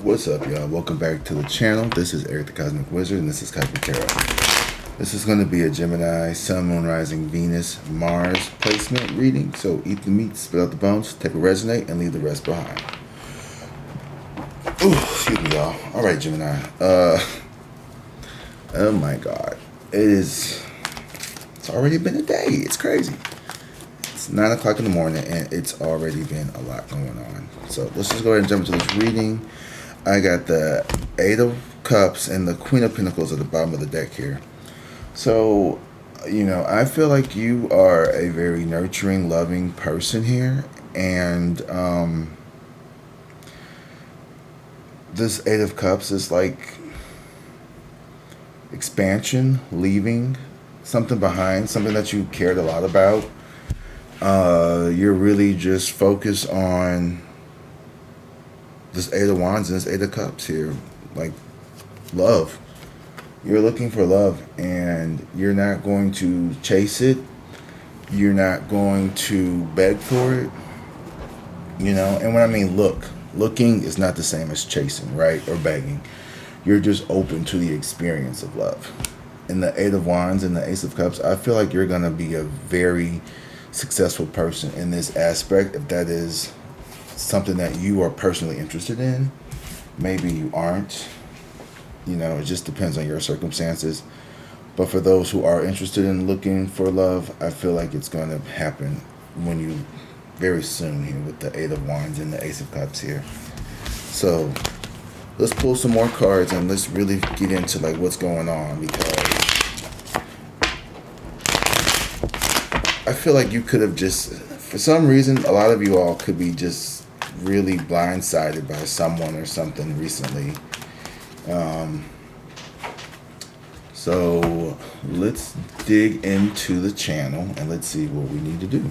What's up, y'all? Welcome back to the channel. This is Eric the Cosmic Wizard, and this is Cosmic Tarot. This is going to be a Gemini, Sun, Moon, Rising, Venus, Mars placement reading. So eat the meat, spit out the bones, take a resonate, and leave the rest behind. Ooh, excuse me, y'all. All right, Gemini. Oh my God. It's already been a day. It's crazy. It's 9 o'clock in the morning, and it's already been a lot going on. So let's just go ahead and jump into this reading. I got the 8 of Cups and the Queen of Pentacles at the bottom of the deck here. So, you know, I feel like you are a very nurturing, loving person here. And this 8 of Cups is like expansion, leaving something behind, something that you cared a lot about. You're really just focused on this 8 of Wands and this 8 of Cups here, like love. You're looking for love, and you're not going to chase it. You're not going to beg for it, you know. And when I mean looking is not the same as chasing, right, or begging. You're just open to the experience of love. In the 8 of Wands and the Ace of Cups, I feel like you're going to be a very successful person in this aspect, if that is something that you are personally interested in. Maybe you aren't, you know, it just depends on your circumstances. But for those who are interested in looking for love, I feel like it's going to happen when you very soon here with the 8 of Wands and the Ace of Cups here. So let's pull some more cards and let's really get into like what's going on, because I feel like you could have just, for some reason, a lot of you all could be just really blindsided by someone or something recently. So let's dig into the channel and let's see what we need to do.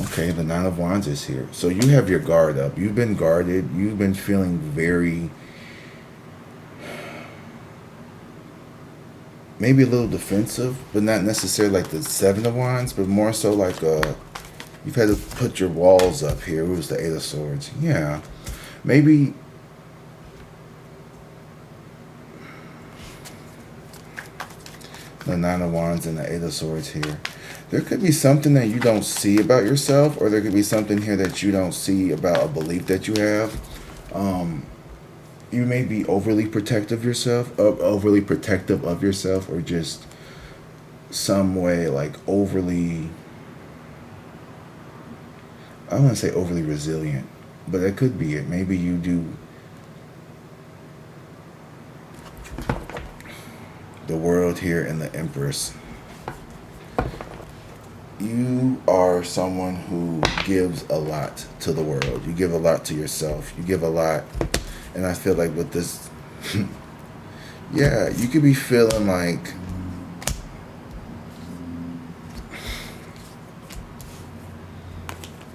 Okay, the 9 of Wands is here. So you have your guard up. You've been guarded. You've been feeling very, maybe a little defensive, but not necessarily like the 7 of Wands, but more so like you've had to put your walls up here. It was the 8 of Swords. Yeah. Maybe the 9 of Wands and the 8 of Swords here. There could be something that you don't see about yourself, or there could be something here that you don't see about a belief that you have. You may be overly protective of yourself, or just some way like overly, I don't want to say overly resilient, but that could be it. Maybe you do. The World here and the Empress. You are someone who gives a lot to the world. You give a lot to yourself. You give a lot. And I feel like with this, yeah, you could be feeling like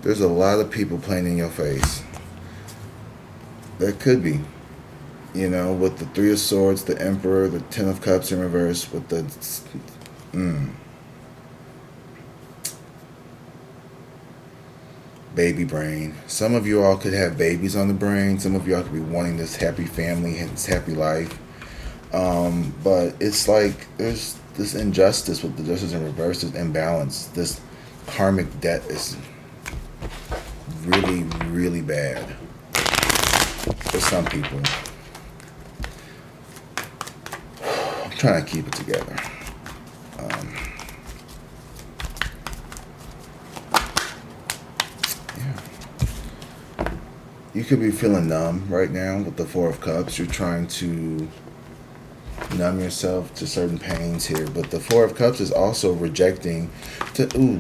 there's a lot of people playing in your face. There could be. You know, with the 3 of Swords, the Emperor, the 10 of Cups in reverse, with the baby brain. Some of you all could have babies on the brain. Some of you all could be wanting this happy family and this happy life. But it's like there's this injustice with the justice in reverse, this imbalance. This karmic debt is really, really bad for some people. Trying to keep it together. Yeah. You could be feeling numb right now with the 4 of Cups. You're trying to numb yourself to certain pains here. But the 4 of Cups is also rejecting,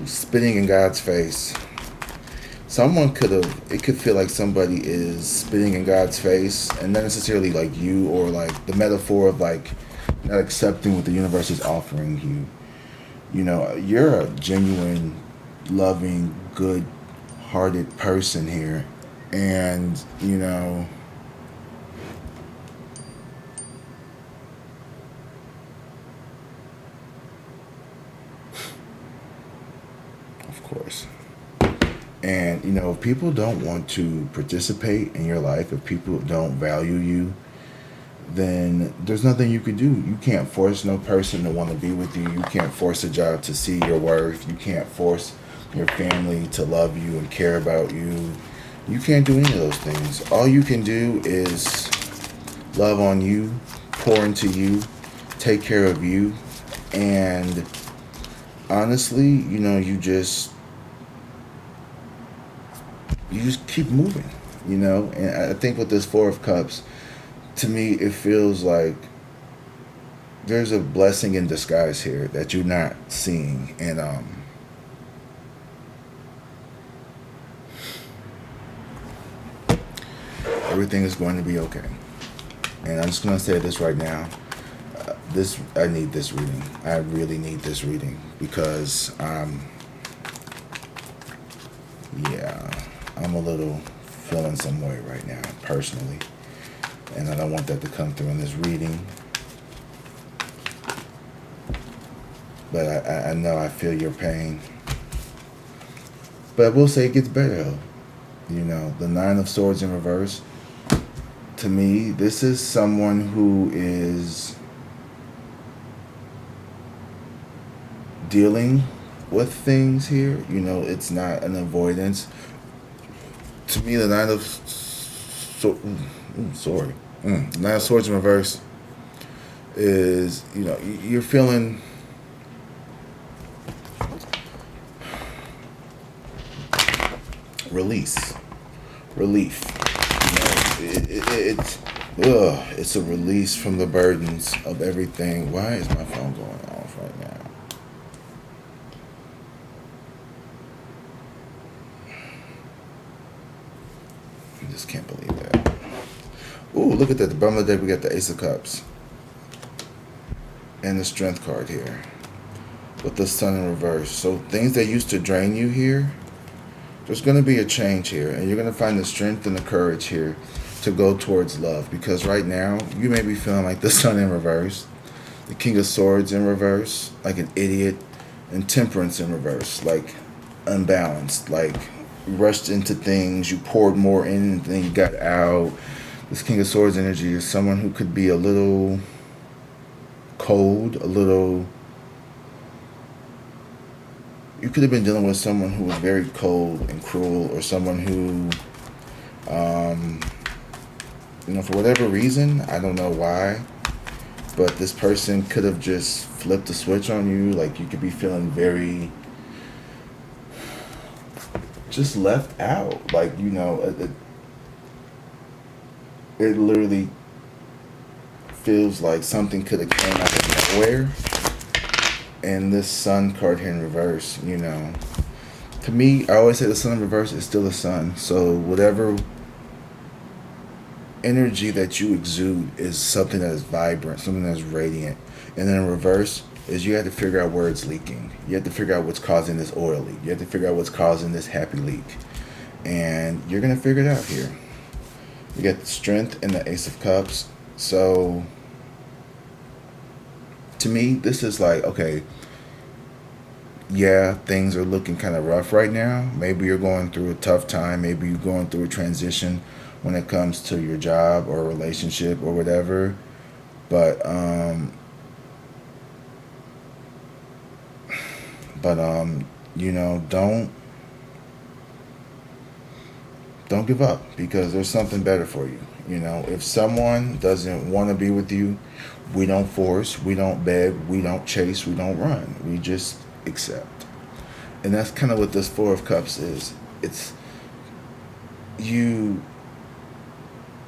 spitting in God's face. Someone it could feel like somebody is spitting in God's face, and not necessarily like you, or like the metaphor of like not accepting what the universe is offering you. You know, you're a genuine, loving, good-hearted person here. And, you know, of course, And, if people don't want to participate in your life, if people don't value you, then there's nothing you can do. You can't force no person to want to be with you. You can't force a job to see your worth. You can't force your family to love you and care about you. You can't do any of those things. All you can do is love on you, pour into you, take care of you, and honestly, you just keep moving, And I think with this Four of Cups, to me, it feels like there's a blessing in disguise here that you're not seeing, and everything is going to be okay. And I'm just going to say this right now. I need this reading. I really need this reading because I'm a little feeling some way right now, personally. And I don't want that to come through in this reading. But I know I feel your pain. But I will say it gets better, though. The Nine of Swords in reverse. To me, this is someone who is dealing with things here. It's not an avoidance. To me, the Nine of Nine of Swords in reverse is, you're feeling relief. It's a release from the burdens of everything. Why is my phone going off right now? I just can't believe that. Ooh, look at that. The bottom of the deck, we got the Ace of Cups. And the Strength card here. With the Sun in reverse. So things that used to drain you here, there's going to be a change here. And you're going to find the strength and the courage here to go towards love. Because right now, you may be feeling like the Sun in reverse. The King of Swords in reverse. Like an idiot. And Temperance in reverse. Like unbalanced. Like you rushed into things. You poured more in than you got out. This King of Swords energy is someone who could be a little cold, you could have been dealing with someone who was very cold and cruel, or someone who, for whatever reason, I don't know why, but this person could have just flipped the switch on you. Like you could be feeling very just left out. Like, it literally feels like something could have came out of nowhere. And this Sun card here in reverse, to me, I always say the Sun in reverse is still the Sun. So whatever energy that you exude is something that is vibrant, something that is radiant. And then in reverse is you have to figure out where it's leaking. You have to figure out what's causing this oil leak. You have to figure out what's causing this happy leak. And you're going to figure it out here. You got the Strength and the Ace of Cups. So to me, this is like, okay, yeah, things are looking kind of rough right now. Maybe you're going through a tough time. Maybe you're going through a transition when it comes to your job or relationship or whatever. But don't give up, because there's something better for you. If someone doesn't want to be with you, we don't force, we don't beg, we don't chase, we don't run. We just accept. And that's kind of what this Four of Cups is. It's you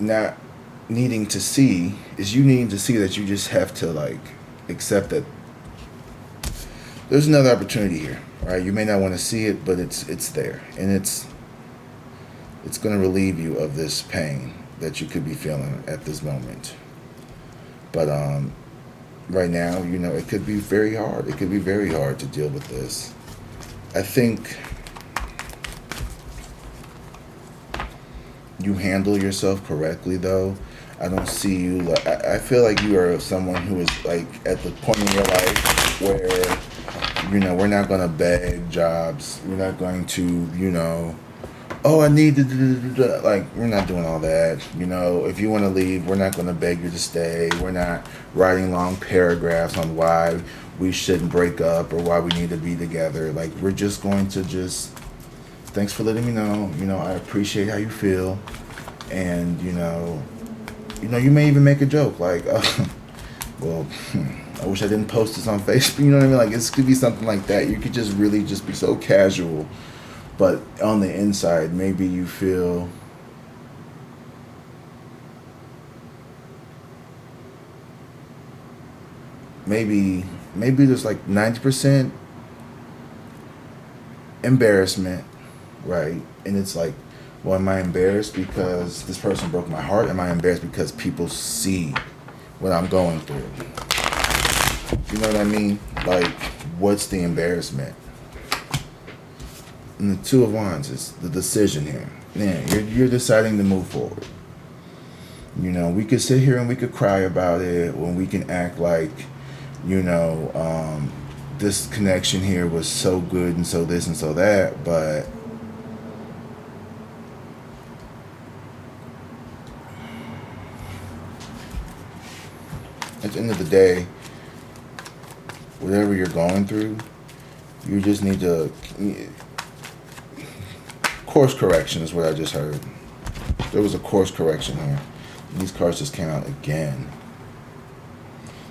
not needing to see, is you needing to see that you just have to accept that there's another opportunity here. Right? You may not want to see it, but it's there. And it's going to relieve you of this pain that you could be feeling at this moment. But right now, it could be very hard. It could be very hard to deal with this. I think, you handle yourself correctly, though. I don't see you. Like, I feel like you are someone who is like at the point in your life where we're not gonna beg jobs. We're not going to oh, I need to like, we're not doing all that. If you want to leave, we're not gonna beg you to stay. We're not writing long paragraphs on why we shouldn't break up or why we need to be together. Like, we're just going to just thanks for letting me know. I appreciate how you feel, and you may even make a joke like, well, I wish I didn't post this on Facebook. You know what I mean? Like, it could be something like that. You could just really just be so casual, but on the inside, maybe you feel maybe there's like 90% embarrassment, right? And it's like, well, am I embarrassed because this person broke my heart? Am I embarrassed because people see what I'm going through? You know what I mean? Like, what's the embarrassment? And the Two of Wands is the decision here. Man, you're deciding to move forward. We could sit here and we could cry about it, when we can act like, this connection here was so good and so this and so that, but at the end of the day, whatever you're going through, you just need to course correction is what I just heard. There was a course correction here. These cards just came out again.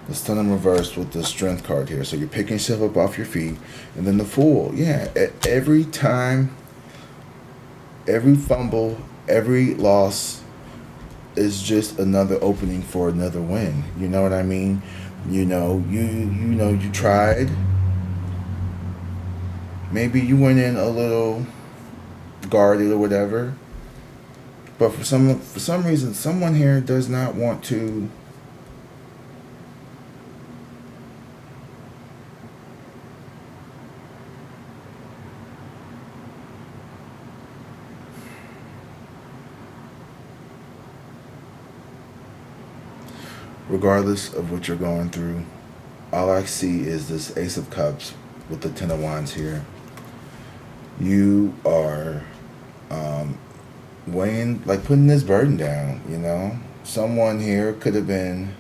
The Sun in reverse with the Strength card here. So you're picking yourself up off your feet. And then the Fool. Yeah, every time, every fumble, every loss is just another opening for another win. You know what I mean? You tried. Maybe you went in a little guarded or whatever. But for some reason, someone here does not want to regardless of what you're going through, all I see is this Ace of Cups with the Ten of Wands here. You are weighing, like, putting this burden down, Someone here could have been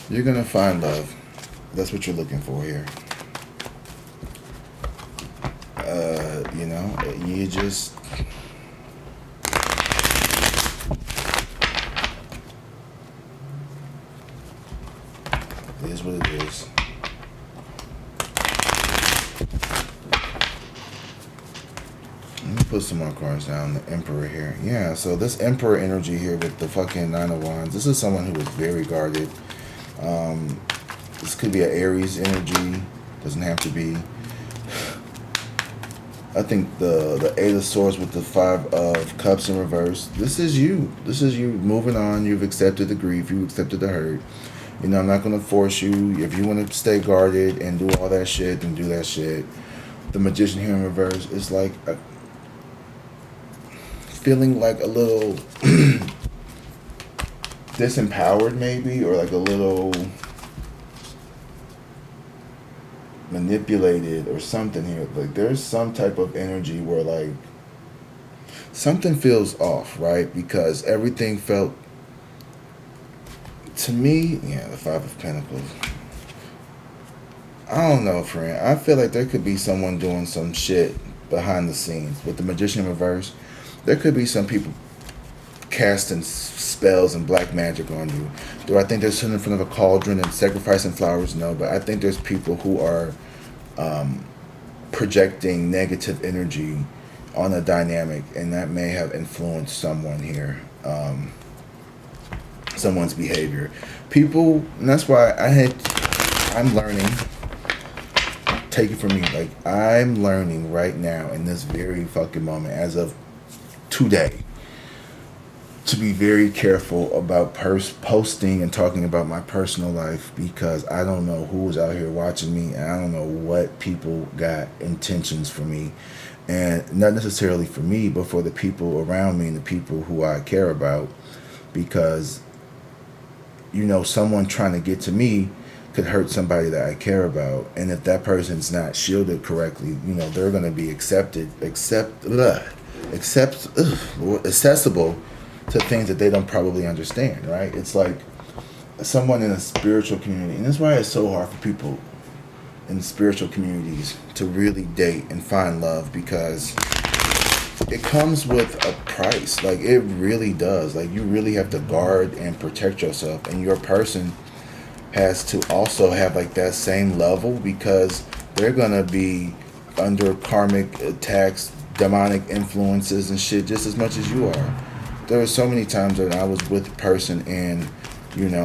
you're gonna find love. That's what you're looking for here. You just it is what it is. Let me put some more cards down. The Emperor here. Yeah, so this Emperor energy here with the fucking Nine of Wands. This is someone who is very guarded. This could be an Aries energy. Doesn't have to be. I think the Eight of Swords with the Five of Cups in reverse. This is you. This is you moving on. You've accepted the grief. You've accepted the hurt. I'm not going to force you. If you want to stay guarded and do all that shit, then do that shit. The Magician here in reverse is like feeling like a little disempowered maybe, or like a little manipulated or something here. Like, there's some type of energy where like something feels off, right? Because everything felt to me, the Five of Pentacles. I don't know, friend. I feel like there could be someone doing some shit behind the scenes. With the Magician in reverse, there could be some people casting spells and black magic on you. Do I think they're sitting in front of a cauldron and sacrificing flowers? No, but I think there's people who are projecting negative energy on a dynamic, and that may have influenced someone here, someone's behavior. People, and that's why I'm learning. Take it from me, like, I'm learning right now in this very fucking moment, as of today, to be very careful about posting and talking about my personal life, because I don't know who's out here watching me, and I don't know what people got intentions for me, and not necessarily for me, but for the people around me and the people who I care about, because someone trying to get to me could hurt somebody that I care about, and if that person's not shielded correctly, they're going to be accessible to things that they don't probably understand, right? It's like someone in a spiritual community, and that's why it's so hard for people in spiritual communities to really date and find love, because it comes with a price. Like, it really does. Like, you really have to guard and protect yourself, and your person has to also have like that same level, because they're gonna be under karmic attacks, demonic influences and shit just as much as you are. There were so many times that I was with a person, and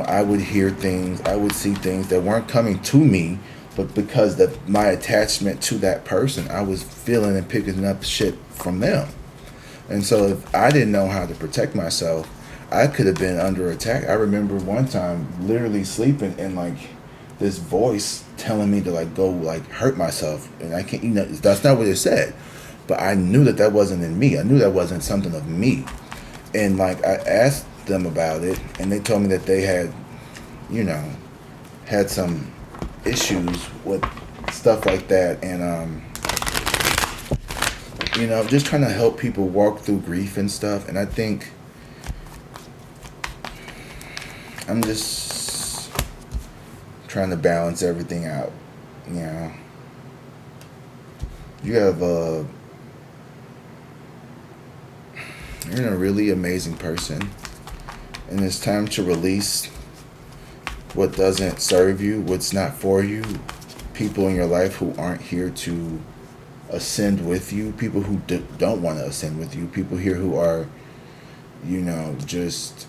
I would hear things, I would see things that weren't coming to me, but because of my attachment to that person, I was feeling and picking up shit from them. And so if I didn't know how to protect myself, I could have been under attack. I remember one time literally sleeping and like this voice telling me to like go like hurt myself, and I can't, that's not what it said, but I knew that wasn't in me. I knew that wasn't something of me. And like I asked them about it, and they told me that they had had some issues with stuff like that, and just trying to help people walk through grief and stuff. And I think I'm just trying to balance everything out. You have you're a really amazing person, and it's time to release what doesn't serve you, what's not for you, people in your life who aren't here to ascend with you, people who don't want to ascend with you, people here who are, just...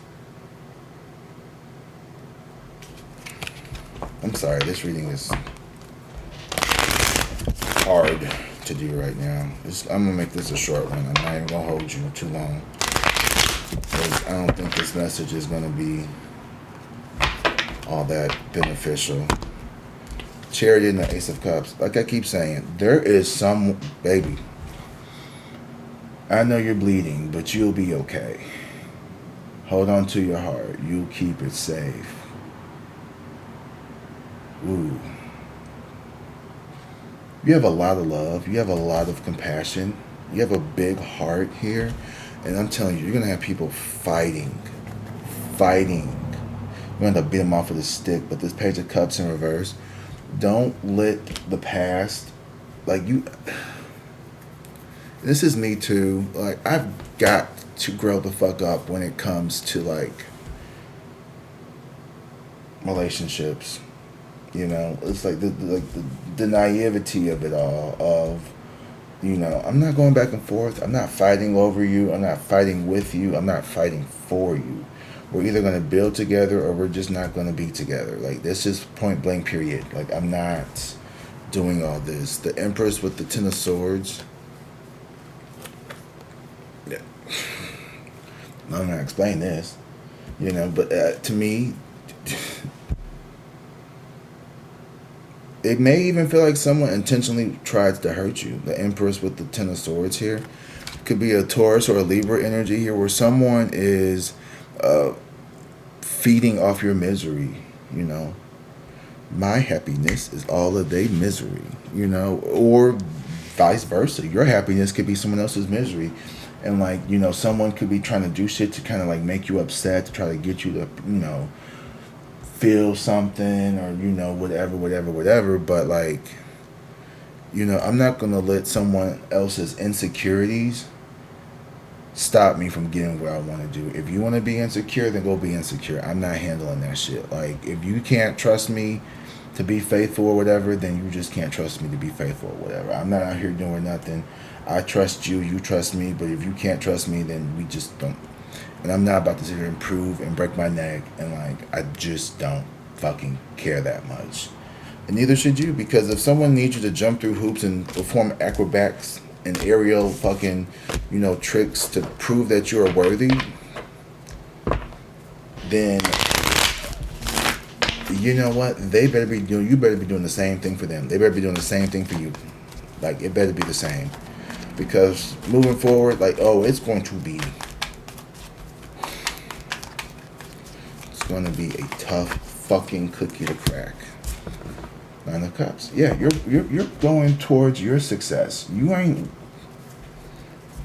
I'm sorry, this reading is hard to do right now. I'm going to make this a short one. I'm not even going to hold you too long, because I don't think this message is going to be all that beneficial. Charity and the Ace of Cups. Like I keep saying, there is some... Baby, I know you're bleeding, but you'll be okay. Hold on to your heart. You'll keep it safe. Ooh. You have a lot of love. You have a lot of compassion. You have a big heart here. And I'm telling you, you're going to have people fighting. You're going to beat them off with a stick. But this Page of Cups in reverse. Don't let the past... Like, you... This is me too. Like, I've got to grow the fuck up when it comes to, like, relationships. It's like the naivety of it all, of, I'm not going back and forth. I'm not fighting over you. I'm not fighting with you. I'm not fighting for you. We're either going to build together or we're just not going to be together. Like, this is point blank period. Like, I'm not doing all this. The Empress with the Ten of Swords. Yeah. I'm not going to explain this, but to me, it may even feel like someone intentionally tried to hurt you. The Empress with the Ten of Swords here. Could be a Taurus or a Libra energy here, where someone is feeding off your misery. My happiness is all of their misery, or vice versa. Your happiness could be someone else's misery. And like, someone could be trying to do shit to kind of like make you upset, to try to get you to, feel something, or whatever, but like, I'm not gonna let someone else's insecurities stop me from getting what I want to do. If you want to be insecure, then go be insecure. I'm not handling that shit. Like, if you can't trust me to be faithful or whatever, then you just can't trust me to be faithful or whatever. I'm not out here doing nothing. I trust you, you trust me, but if you can't trust me, then we just don't. And I'm not about to sit here and prove and break my neck, and like, I just don't fucking care that much. And neither should you, because if someone needs you to jump through hoops and perform and aerial fucking, tricks to prove that you're worthy, then you know what? They better be doing. You better be doing the same thing for them. They better be doing the same thing for you. Like, it better be the same, because moving forward, like, oh, it's going to be a tough fucking cookie to crack. Nine of Cups. Yeah, you're going towards your success. You ain't,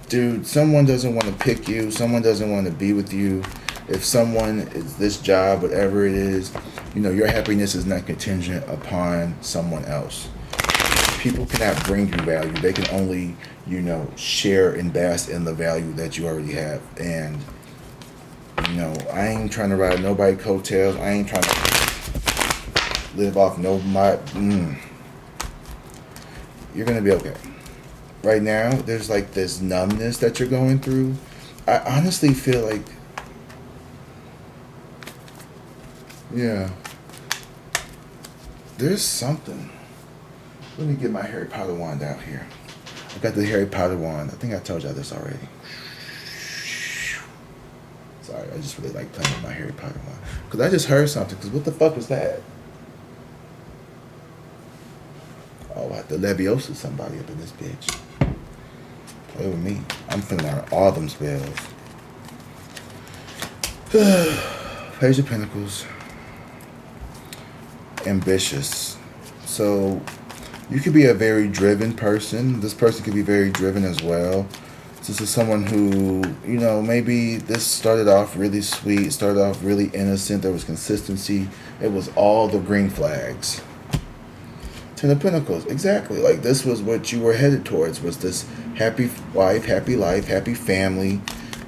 dude. Someone doesn't want to pick you. Someone doesn't want to be with you. If someone is this job, whatever it is, you know, your happiness is not contingent upon someone else. People cannot bring you value. They can only, you know, share and bask in the value that you already have. And, you know, I ain't trying to ride nobody's coattails. I ain't trying to live off You're going to be okay. Right now, there's like this numbness that you're going through. I honestly feel like, yeah, there's something. Let me get my Harry Potter wand out here. I got the Harry Potter wand. I think I told y'all this already. Sorry, I just really like playing with my Harry Potter wand. Because I just heard something. Because what the fuck was that? Oh, I have to Leviosa somebody up in this bitch. Play with me. I'm finna learn all them spells. Page of Pentacles. Ambitious. So, you could be a very driven person. This person could be very driven as well. This is someone who, you know, maybe this started off really sweet, started off really innocent. There was consistency. It was all the green flags. Ten of Pentacles, exactly. Like, this was what you were headed towards, was this happy wife, happy life, happy family,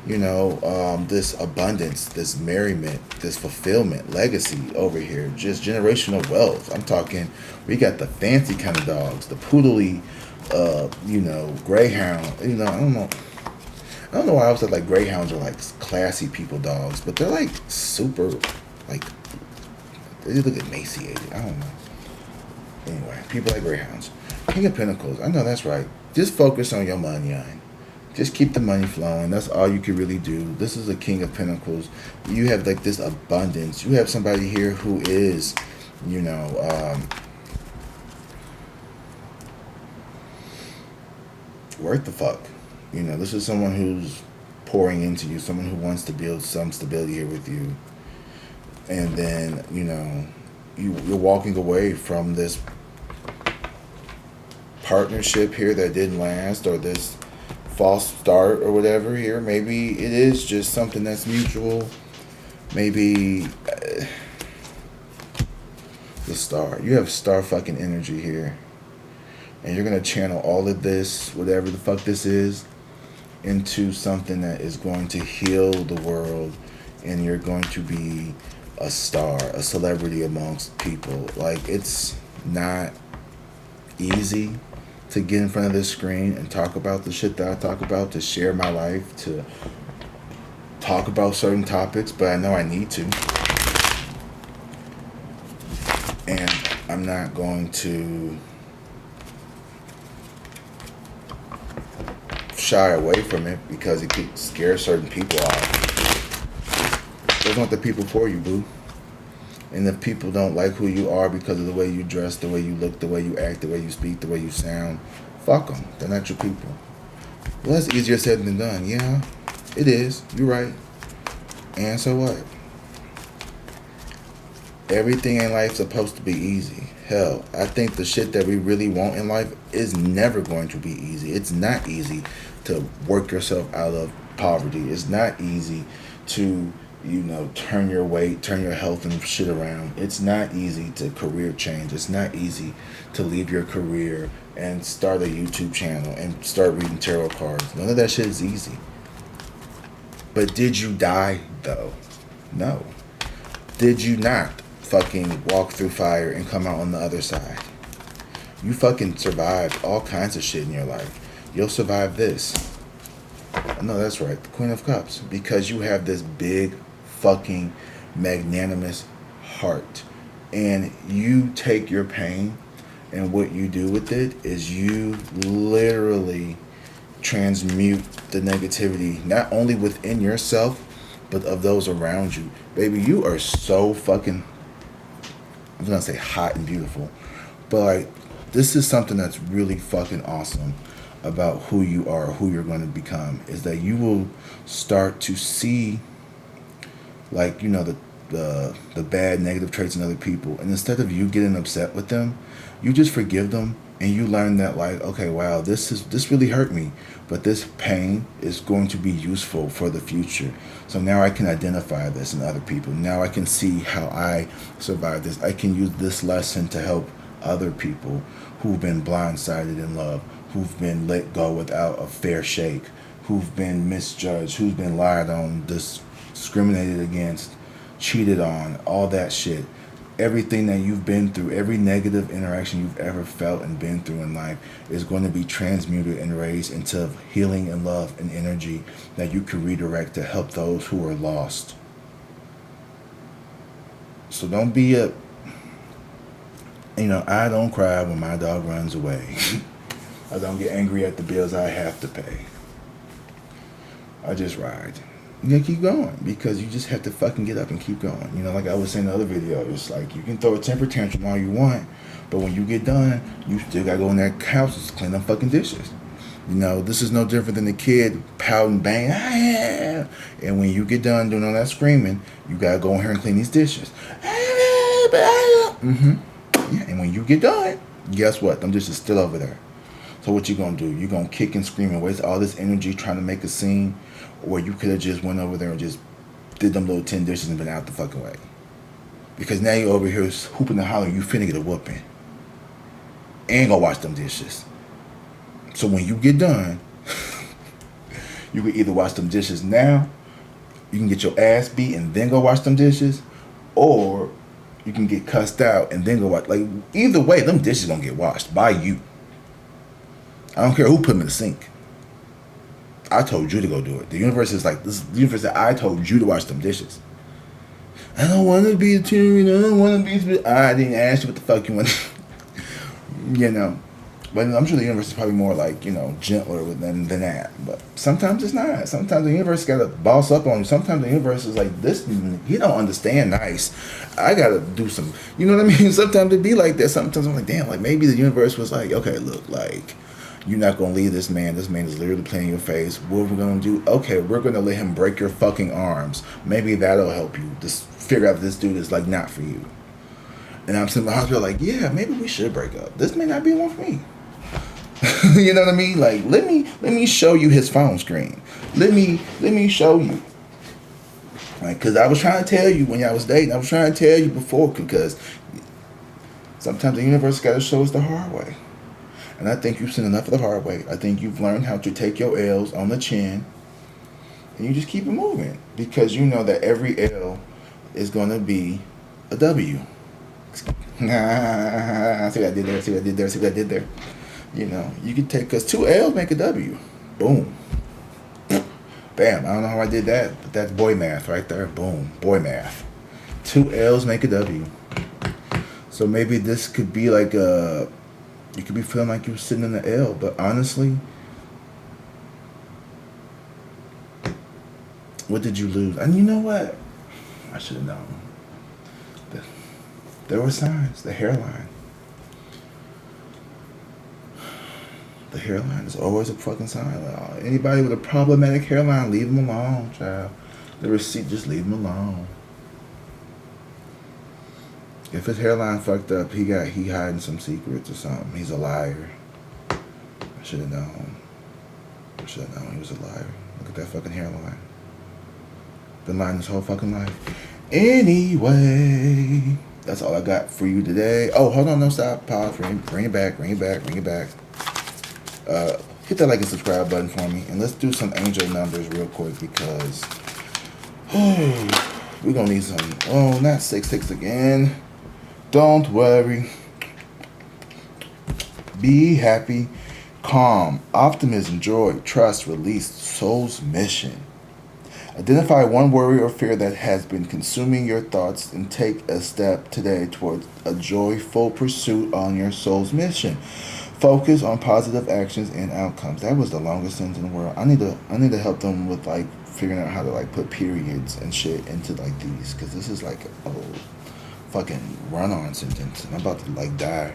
you know, this abundance, this merriment, this fulfillment, legacy over here, just generational wealth. I'm talking, we got the fancy kind of dogs, the poodly, you know, greyhound. You know, I don't know why I was like greyhounds are like classy people dogs, but they're like super, like, they look emaciated. I don't know. Anyway, people like greyhounds. King of Pentacles. I know that's right. Just focus on your money, just keep the money flowing. That's all you can really do. This is a King of Pentacles. You have like this abundance. You have somebody here who is, you know, worth the fuck. You know, this is someone who's pouring into you, someone who wants to build some stability here with you. And then, you know, you're walking away from this partnership here that didn't last, or this false start or whatever here. Maybe it is just something that's mutual. Maybe the star. You have star fucking energy here. And you're going to channel all of this, whatever the fuck this is, into something that is going to heal the world. And you're going to be a star, a celebrity amongst people. Like, it's not easy to get in front of this screen and talk about the shit that I talk about, to share my life, to talk about certain topics, but I know I need to. And I'm not going to shy away from it because it could scare certain people off. Those aren't the people for you, boo. And if people don't like who you are because of the way you dress, the way you look, the way you act, the way you speak, the way you sound, fuck them. They're not your people. Well, that's easier said than done. Yeah, it is. You're right. And so what? Everything in life is supposed to be easy. Hell, I think the shit that we really want in life is never going to be easy. It's not easy to work yourself out of poverty. It's not easy to, you know, turn your weight, turn your health and shit around. It's not easy to career change. It's not easy to leave your career and start a YouTube channel and start reading tarot cards. None of that shit is easy. But did you die, though? No. Did you not fucking walk through fire and come out on the other side? You fucking survived all kinds of shit in your life. You'll survive this. No, that's right. The Queen of Cups. Because you have this big fucking magnanimous heart. And you take your pain, and what you do with it is you literally transmute the negativity, not only within yourself, but of those around you. Baby, you are so fucking, I'm gonna say hot and beautiful, but like, this is something that's really fucking awesome about who you are, who you're going to become, is that you will start to see, like, you know, the bad negative traits in other people, and instead of you getting upset with them, you just forgive them, and you learn that, like, okay, wow, this really hurt me, but this pain is going to be useful for the future. So now I can identify this in other people. Now I can see how I survived this. I can use this lesson to help other people who've been blindsided in love, who've been let go without a fair shake, who've been misjudged, who've been lied on, discriminated against, cheated on, all that shit. Everything that you've been through, every negative interaction you've ever felt and been through in life is going to be transmuted and raised into healing and love and energy that you can redirect to help those who are lost. So don't be a, you know, I don't cry when my dog runs away. I don't get angry at the bills I have to pay. I just ride. You gotta keep going, because you just have to fucking get up and keep going. You know, like I was saying in the other video, it's like you can throw a temper tantrum all you want, but when you get done, you still gotta go in that house and clean them fucking dishes. You know, this is no different than the kid pouting, bang, ah, and when you get done doing all that screaming, you gotta go in here and clean these dishes. Mm-hmm. Yeah, and when you get done, guess what? Them dishes still over there. So what you gonna do? You gonna kick and scream and waste all this energy trying to make a scene, or you could have just went over there and just did them little 10 dishes and been out the fucking way. Because now you're over here hooping and hollering, you finna get a whooping. And go wash them dishes. So when you get done, you can either wash them dishes now, you can get your ass beat and then go wash them dishes, or you can get cussed out and then go wash. Like, either way, them dishes gonna get washed by you. I don't care who put them in the sink. I told you to go do it. The universe is like, this is the universe that I told you to wash them dishes. I don't want to be a tyrann. I don't want to be. I didn't ask you what the fuck you want. You know, but I'm sure the universe is probably more like, you know, gentler than that. But sometimes it's not. Sometimes the universe got to boss up on you. Sometimes the universe is like, this, he don't understand nice. I got to do some, you know what I mean? Sometimes it be like that. Sometimes I'm like, damn, like maybe the universe was like, okay, look, like, you're not going to leave this man. This man is literally playing your face. What we're going to do? Okay, we're going to let him break your fucking arms. Maybe that'll help you just figure out that this dude is like not for you. And I'm sitting in the hospital like, yeah, maybe we should break up. This may not be one for me. You know what I mean? Like, let me show you his phone screen. Let me show you. Like, because I was trying to tell you when y'all was dating. I was trying to tell you before, because sometimes the universe got to show us the hard way. And I think you've seen enough of the hard way. I think you've learned how to take your L's on the chin, and you just keep it moving, because you know that every L is going to be a W. See what I did there? See what I did there? See what I did there? You know, you can take, because 2 L's make a W. Boom. Bam. I don't know how I did that, but that's boy math right there. Boom. Boy math. 2 L's make a W. So maybe this could be like a, you could be feeling like you're sitting in the L, but honestly, what did you lose? And you know what? I should have known. There were signs. The hairline. The hairline is always a fucking sign. Like, anybody with a problematic hairline, leave them alone, child. The receipt, just leave them alone. If his hairline fucked up, he hiding some secrets or something. He's a liar. I should have known. I should have known he was a liar. Look at that fucking hairline. Been lying his whole fucking life. Anyway, that's all I got for you today. Oh, hold on, no stop. Pause. Bring it back. Hit that like and subscribe button for me, and let's do some angel numbers real quick, because we're gonna need some. Oh, not 6 again. Don't worry. Be happy, calm, optimism, joy, trust, release, soul's mission. Identify one worry or fear that has been consuming your thoughts, and take a step today towards a joyful pursuit on your soul's mission. Focus on positive actions and outcomes. That was the longest sentence in the world. I need to help them with like figuring out how to like put periods and shit into like these, because this is like a fucking run-on sentence, and I'm about to like die.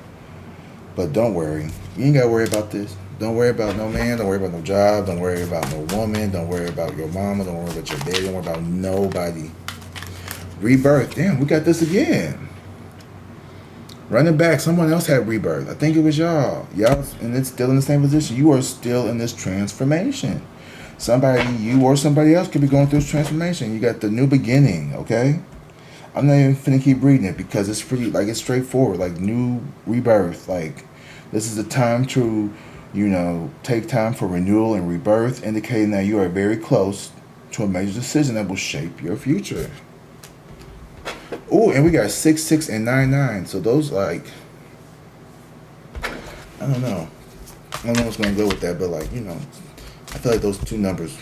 But don't worry, you ain't gotta worry about this. Don't worry about no man. Don't worry about no job. Don't worry about no woman. Don't worry about your mama. Don't worry about your daddy. Don't worry about nobody. Rebirth. Damn, we got this again. Running back, someone else had rebirth. I think it was y'all. Y'all, and it's still in the same position. You are still in this transformation. Somebody, you or somebody else could be going through this transformation. You got the new beginning, okay? I'm not even finna keep reading it because it's pretty, like, it's straightforward. Like, new rebirth. Like, this is the time to, you know, take time for renewal and rebirth, indicating that you are very close to a major decision that will shape your future. Oh, and we got 6, 6, and 9, 9. So those, like, I don't know. I don't know what's going to go with that, but, like, you know, I feel like those two numbers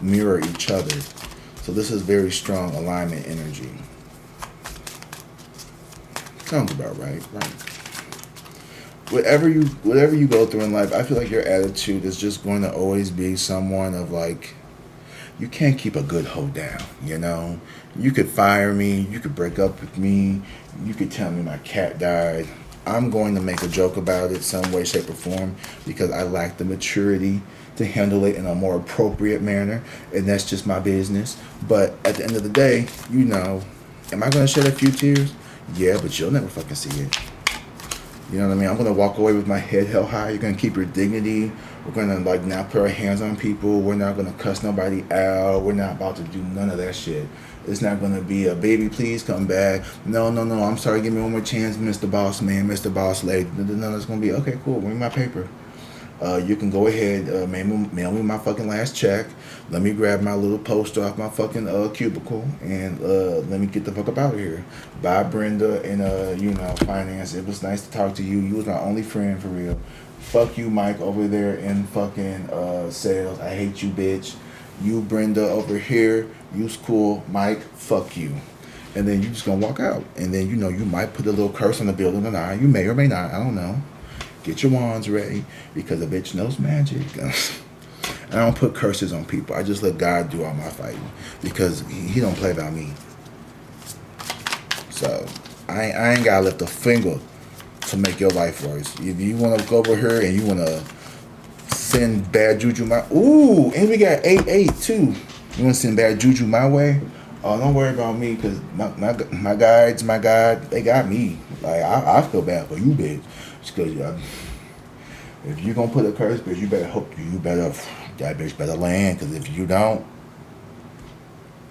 mirror each other. So this is very strong alignment energy. Sounds about right, right. Whatever you go through in life, I feel like your attitude is just going to always be someone of like, you can't keep a good hoe down, you know? You could fire me, you could break up with me, you could tell me my cat died. I'm going to make a joke about it some way, shape, or form because I lack the maturity to handle it in a more appropriate manner, and that's just my business. But at the end of the day, you know, am I going to shed a few tears? Yeah, but you'll never fucking see it. You know what I mean? I'm going to walk away with my head held high. You're going to keep your dignity. We're going to, like, not put our hands on people. We're not going to cuss nobody out. We're not about to do none of that shit. It's not going to be a baby, please come back. No, I'm sorry. Give me one more chance, Mr. Boss Man, Mr. Boss Lady. No, it's going to be, okay, cool. Bring me my paper. You can go ahead, mail me my fucking last check. Let me grab my little poster off my fucking cubicle and let me get the fuck up out of here. Bye, Brenda, and you know, finance. It was nice to talk to you. You was my only friend for real. Fuck you, Mike, over there in fucking sales. I hate you, bitch. You, Brenda, over here. You's cool. Mike, fuck you. And then you just gonna walk out. And then, you know, you might put a little curse on the building or not. You may or may not. I don't know. Get your wands ready because a bitch knows magic. I don't put curses on people. I just let God do all my fighting because he don't play about me. So I ain't gotta lift a finger to make your life worse. If you want to go over here and you want to send bad juju my... Ooh, and we got 8, 8 too. You want to send bad juju my way? Oh, don't worry about me because my guides, my God, they got me. Like, I feel bad for you, bitch. Because if you're gonna put a curse, bitch, you better that bitch better land. Because if you don't,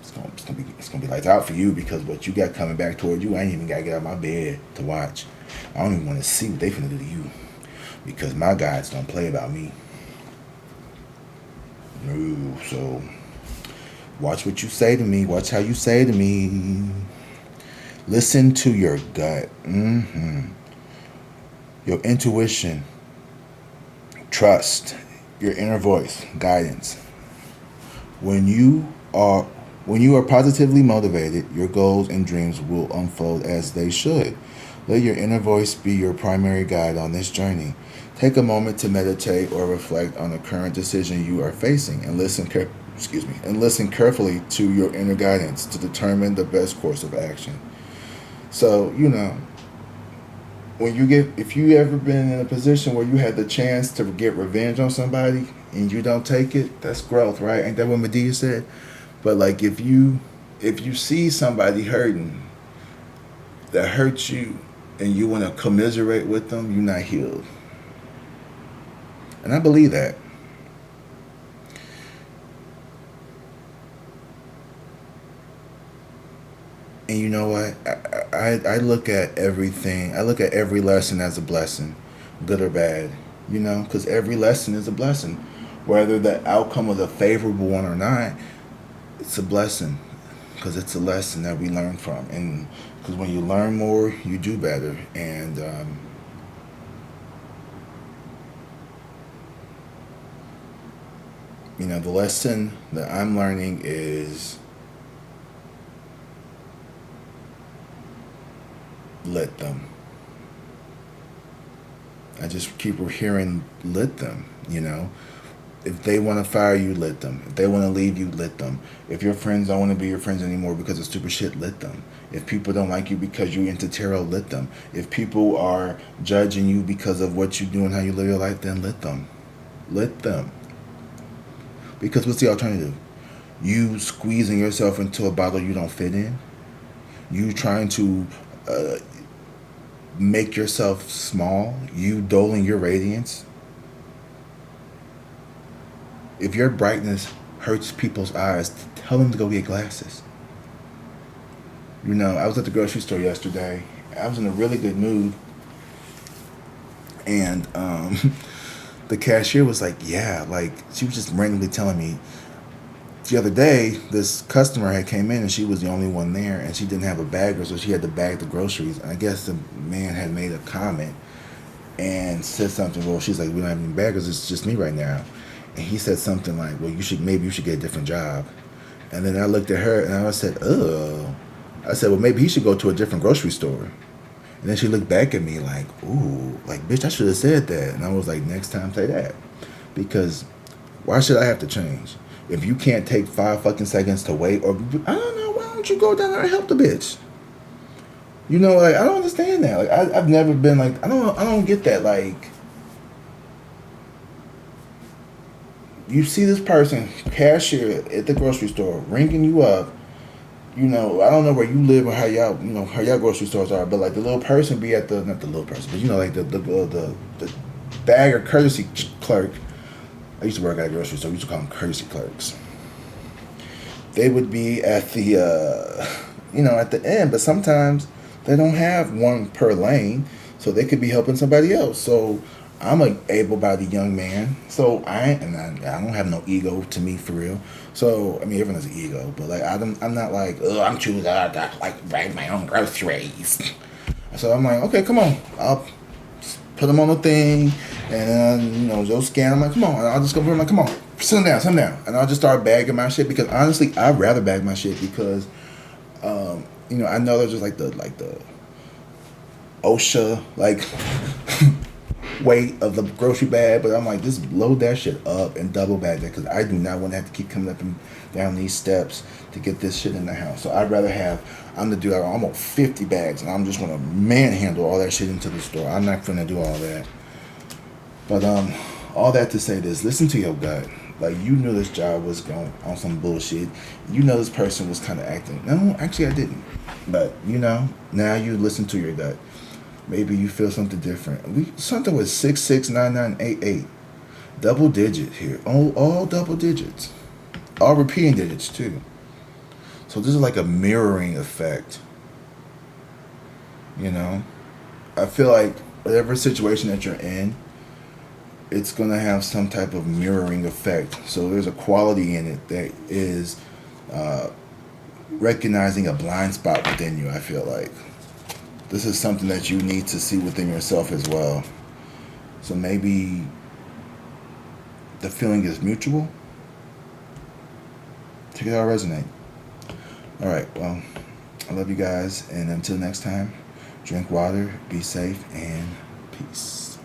it's gonna be lights out for you. Because what you got coming back toward you, I ain't even gotta get out of my bed to watch. I don't even want to see what they finna do to you. Because my guides don't play about me. No, so watch what you say to me. Watch how you say to me. Listen to your gut. Your intuition, trust, your inner voice, guidance. When you are positively motivated, your goals and dreams will unfold as they should. Let your inner voice be your primary guide on this journey. Take a moment to meditate or reflect on the current decision you are facing and listen carefully to your inner guidance to determine the best course of action. So, you know, if you ever been in a position where you had the chance to get revenge on somebody and you don't take it, that's growth, right? Ain't that what Medea said? But like if you see somebody hurting that hurts you and you want to commiserate with them, you're not healed. And I believe that. And you know what? I look at everything. I look at every lesson as a blessing, good or bad. You know, because every lesson is a blessing. Whether the outcome was a favorable one or not, it's a blessing. Because it's a lesson that we learn from. And because when you learn more, you do better. And you know, the lesson that I'm learning is let them. I just keep hearing let them, you know. If they want to fire you, let them. If they want to leave you, let them. If your friends don't want to be your friends anymore because of stupid shit, let them. If people don't like you because you're into tarot, let them. If people are judging you because of what you do and how you live your life, then let them. Let them. Because what's the alternative? You squeezing yourself into a bottle you don't fit in. You trying to make yourself small. You doling your radiance. If your brightness hurts people's eyes, tell them to go get glasses. You know, I was at the grocery store yesterday. I was in a really good mood. And the cashier was like, yeah, like, she was just randomly telling me, the other day, this customer had came in and she was the only one there and she didn't have a bagger, so she had to bag the groceries. And I guess the man had made a comment and said something, well, she's like, we don't have any baggers, it's just me right now. And he said something like, well, maybe you should get a different job. And then I looked at her and I said, oh. I said, well, maybe he should go to a different grocery store. And then she looked back at me like, ooh, like, bitch, I should have said that. And I was like, next time say that. Because why should I have to change? If you can't take 5 fucking seconds to wait, or I don't know, why don't you go down there and help the bitch? You know, like, I don't understand that. Like, I've never been like, I don't get that. Like, you see this person, cashier at the grocery store, ringing you up. You know, I don't know where you live or how y'all grocery stores are, but like the little person be at the, not the little person, but you know, like the bag or courtesy clerk. I used to work at a grocery store. We used to call them courtesy clerks. They would be at the, at the end, but sometimes they don't have one per lane, so they could be helping somebody else. So I'm a able-bodied young man, so I don't have no ego to me for real. So I mean, everyone has an ego, but like I'm not like, oh, I'm choosing like bag my own groceries. So I'm like, okay, come on, I'll put them on the thing, and they'll scan. I'm like, come on, and I'll just go. I'm like, come on, sit down, and I'll just start bagging my shit because honestly, I'd rather bag my shit because, I know there's just like the OSHA like weight of the grocery bag, but I'm like, just load that shit up and double bag that because I do not want to have to keep coming up and down these steps to get this shit in the house. So I'd rather I'm gonna do almost 50 bags and I'm just gonna manhandle all that shit into the store. I'm not gonna do all that. But all that to say this, listen to your gut. Like, you knew this job was going on some bullshit. You know this person was kind of acting. No, actually I didn't. But now you listen to your gut. Maybe you feel something different. Something with 669988. Double digit here. All double digits. All repeating digits too. So this is like a mirroring effect. I feel like whatever situation that you're in, it's going to have some type of mirroring effect. So there's a quality in it that is recognizing a blind spot within you, I feel like. This is something that you need to see within yourself as well. So maybe the feeling is mutual. Take it how it resonate. Alright, well, I love you guys. And until next time, drink water, be safe, and peace.